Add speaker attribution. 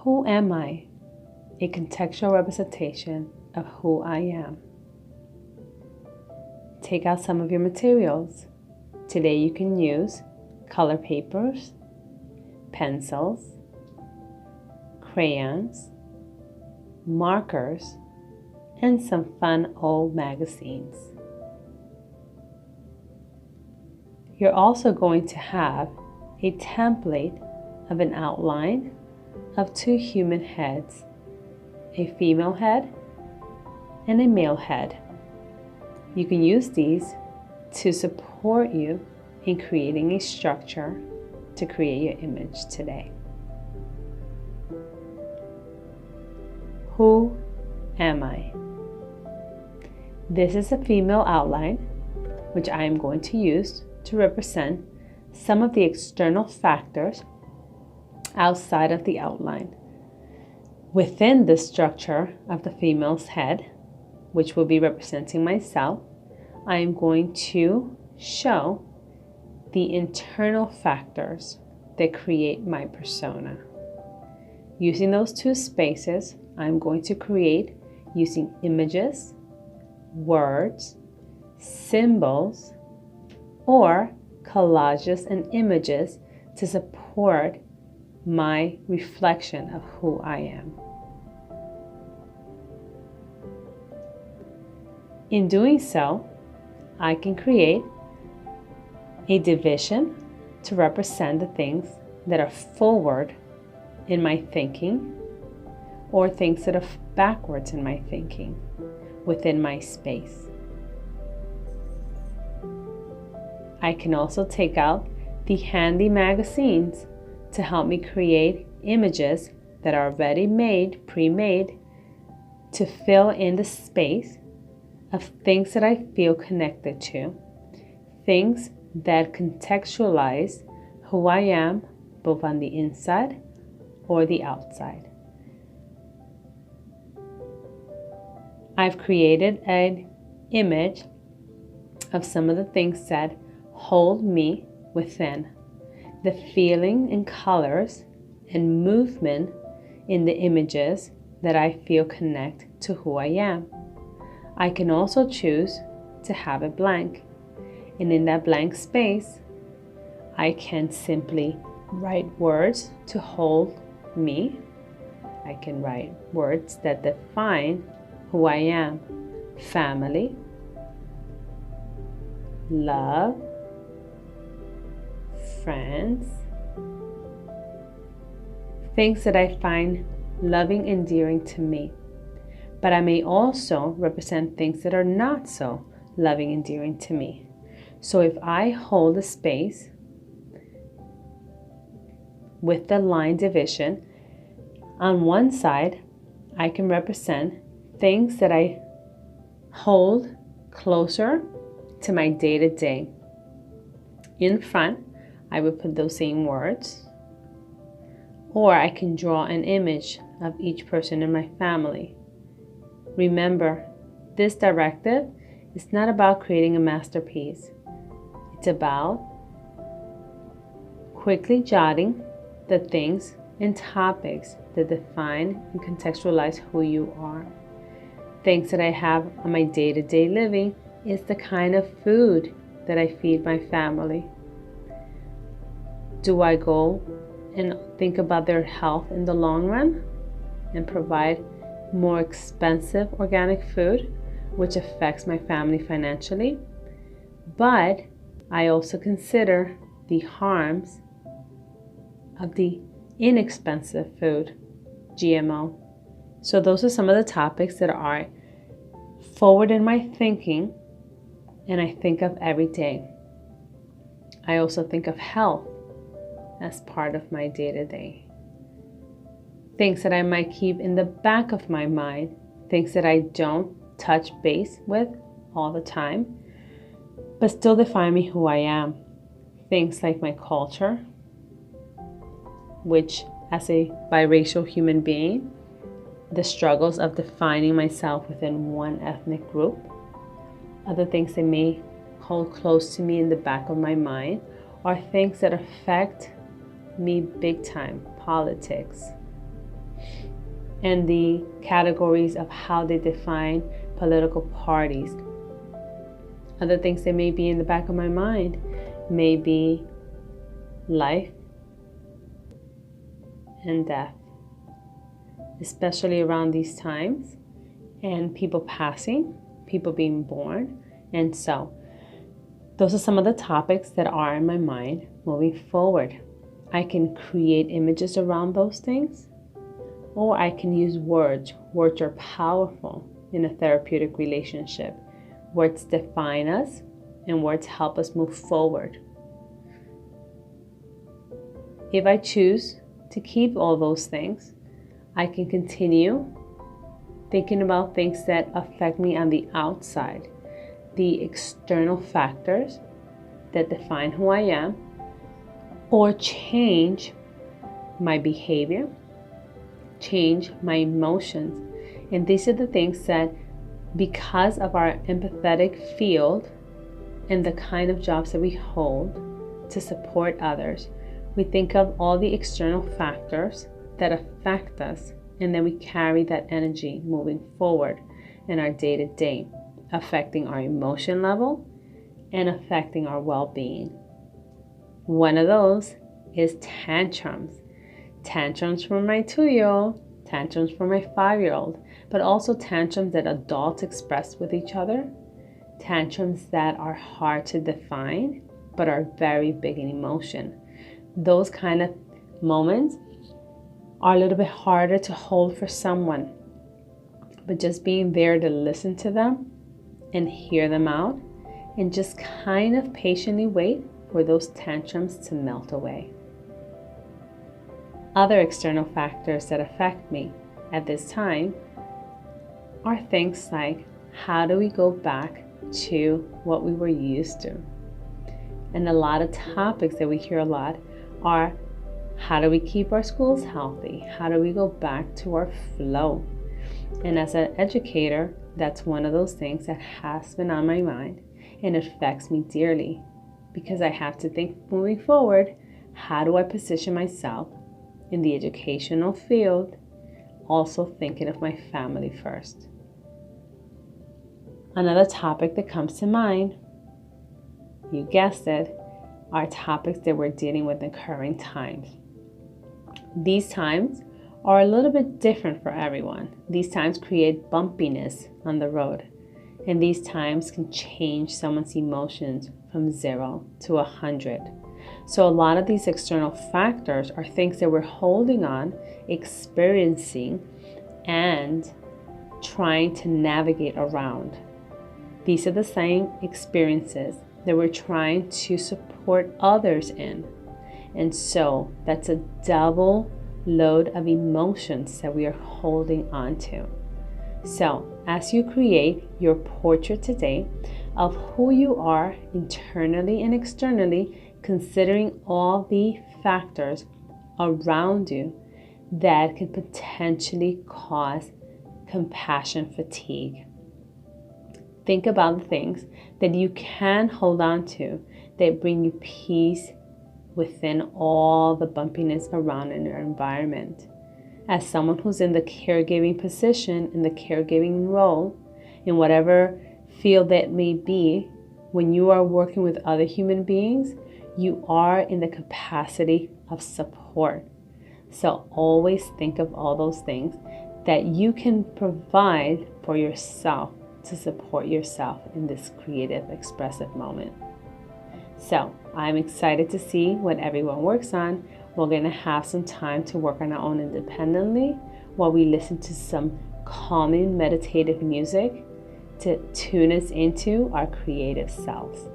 Speaker 1: Who am I? A contextual representation of who I am. Take out some of your materials. Today you can use color papers, pencils, crayons, markers, and some fun old magazines. You're also going to have a template of an outline of two human heads, a female head and a male head. You can use these to support you in creating a structure to create your image today. Who am I? This is a female outline, which I am going to use to represent some of the external factors outside of the outline. Within the structure of the female's head, which will be representing myself, I am going to show the internal factors that create my persona. Using those two spaces, I'm going to create using images, words, symbols, or collages and images to support my reflection of who I am. In doing so, I can create a division to represent the things that are forward in my thinking or things that are backwards in my thinking within my space. I can also take out the handy magazines to help me create images that are already made, pre-made, to fill in the space of things that I feel connected to, things that contextualize who I am, both on the inside or the outside. I've created an image of some of the things that hold me within, the feeling and colors and movement in the images that I feel connect to who I am. I can also choose to have it blank, and in that blank space, I can simply write words to hold me. I can write words that define who I am: family, love, friends, things that I find loving, endearing to me. But I may also represent things that are not so loving, endearing to me. So if I hold a space with the line division, on one side, I can represent things that I hold closer to my day-to-day. In front, I would put those same words, or I can draw an image of each person in my family. Remember, this directive is not about creating a masterpiece. It's about quickly jotting the things and topics that define and contextualize who you are. Things that I have on my day-to-day living is the kind of food that I feed my family. Do I go and think about their health in the long run and provide more expensive organic food, which affects my family financially? But I also consider the harms of the inexpensive food, GMO. So those are some of the topics that are forward in my thinking and I think of every day. I also think of health as part of my day-to-day. Things that I might keep in the back of my mind, things that I don't touch base with all the time, but still define me who I am. Things like my culture, which as a biracial human being, the struggles of defining myself within one ethnic group. Other things that may hold close to me in the back of my mind are things that affect me big time: politics, and the categories of how they define political parties. Other things that may be in the back of my mind may be life and death, especially around these times, and people passing, people being born. And so those are some of the topics that are in my mind moving forward. I can create images around those things, or I can use words. Words are powerful in a therapeutic relationship. Words define us, and words help us move forward. If I choose to keep all those things, I can continue thinking about things that affect me on the outside, the external factors that define who I am, or change my behavior, change my emotions. And these are the things that, because of our empathetic field and the kind of jobs that we hold to support others, we think of all the external factors that affect us, and then we carry that energy moving forward in our day-to-day, affecting our emotion level and affecting our well-being. One of those is tantrums. Tantrums from my 2-year-old, tantrums from my 5-year-old, but also tantrums that adults express with each other, tantrums that are hard to define but are very big in emotion. Those kind of moments are a little bit harder to hold for someone, but just being there to listen to them and hear them out, and just kind of patiently wait for those tantrums to melt away. Other external factors that affect me at this time are things like, how do we go back to what we were used to? And a lot of topics that we hear a lot are, how do we keep our schools healthy? How do we go back to our flow? And as an educator, that's one of those things that has been on my mind, and it affects me dearly, because I have to think moving forward, how do I position myself in the educational field, also thinking of my family first. Another topic that comes to mind, you guessed it, are topics that we're dealing with in current times. These times are a little bit different for everyone. These times create bumpiness on the road, and these times can change someone's emotions from 0 to 100. So a lot of these external factors are things that we're holding on, experiencing, and trying to navigate around. These are the same experiences that we're trying to support others in. And so that's a double load of emotions that we are holding on to. So as you create your portrait today of who you are internally and externally, considering all the factors around you that can potentially cause compassion fatigue. Think about the things that you can hold on to that bring you peace within all the bumpiness around in your environment. As someone who's in the caregiving position, in the caregiving role, in whatever field that may be, when you are working with other human beings, you are in the capacity of support. So always think of all those things that you can provide for yourself to support yourself in this creative, expressive moment. So I'm excited to see what everyone works on. We're going to have some time to work on our own independently while we listen to some calming, meditative music to tune us into our creative selves.